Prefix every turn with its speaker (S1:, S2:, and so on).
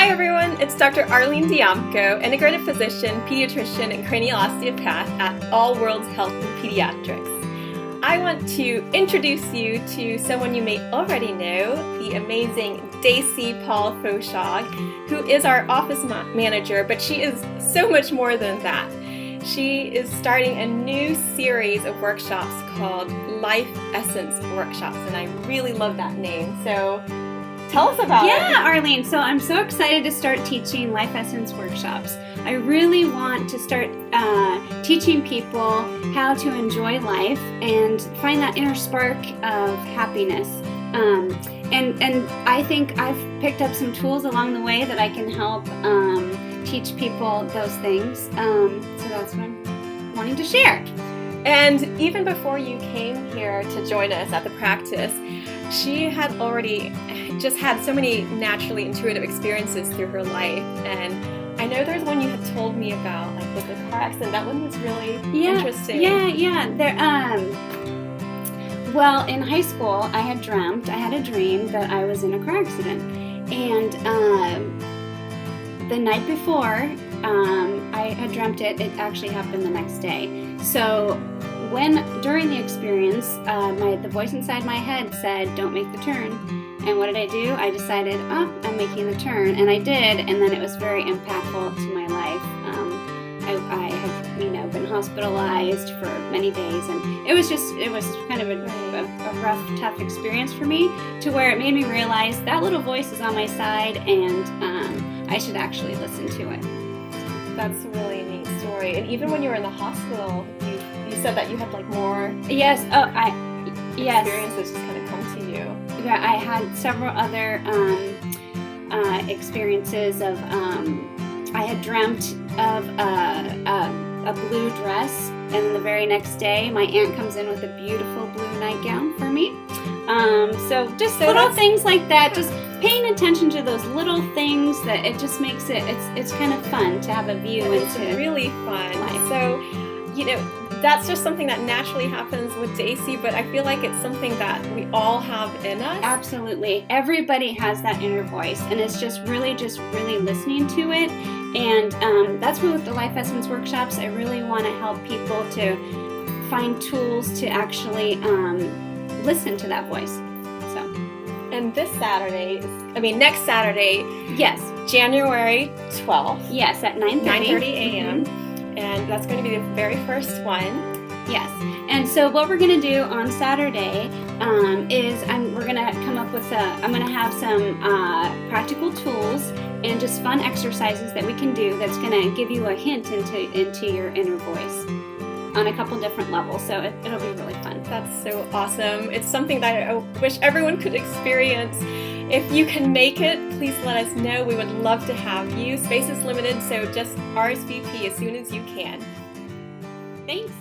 S1: Hi everyone, it's Dr. Arlene Diamco, integrative physician, pediatrician, and cranial osteopath at All Worlds Health and Pediatrics. I want to introduce you to someone you may already know, the amazing Dacey Paul Foshaug, who is our office manager, but she is so much more than that. She is starting a new series of workshops called Life Essence Workshops, and I really love that name. So tell us about it.
S2: Yeah, Arlene. So I'm so excited to start teaching Life Essence workshops. I really want to start teaching people how to enjoy life and find that inner spark of happiness. And I think I've picked up some tools along the way that I can help teach people those things. So that's what I'm wanting to share.
S1: And even before you came here to join us at the practice, she had already just had so many naturally intuitive experiences through her life. And I know there's one you had told me about, like with the car accident. That one was really interesting.
S2: Yeah. Well, in high school, I had a dream that I was in a car accident. And the night before I had dreamt it actually happened the next day. So during the experience, the voice inside my head said, "Don't make the turn." And what did I do? I decided, I'm making the turn, and I did, and then it was very impactful to my life. I had, been hospitalized for many days, and it was kind of a rough, tough experience for me, to where it made me realize that little voice is on my side, and I should actually listen to it.
S1: That's a really neat story. And even when you were in the hospital, you said that you had like more
S2: experiences
S1: just kind of come to you.
S2: Yeah, I had several other experiences of I had dreamt of a blue dress, and then the very next day my aunt comes in with a beautiful blue nightgown for me. So little things like that, just paying attention to those little things, that it just makes it's kind of fun to have a view
S1: It's
S2: into
S1: really fun.
S2: life.
S1: So, that's just something that naturally happens with Dacey, but I feel like it's something that we all have in us.
S2: Absolutely. Everybody has that inner voice, and it's just really listening to it. And that's what with the Life Essence workshops, I really want to help people to find tools to actually listen to that voice. So,
S1: and next Saturday,
S2: yes,
S1: January 12th.
S2: Yes, at 9:30
S1: a.m. And that's going to be the very first one.
S2: Yes. And so what we're going to do on Saturday is we're going to come up with I'm going to have some practical tools and just fun exercises that we can do that's going to give you a hint into your inner voice on a couple different levels. So it'll be really fun.
S1: That's so awesome. It's something that I wish everyone could experience. If you can make it, please let us know. We would love to have you. Space is limited, so just RSVP as soon as you can.
S2: Thanks.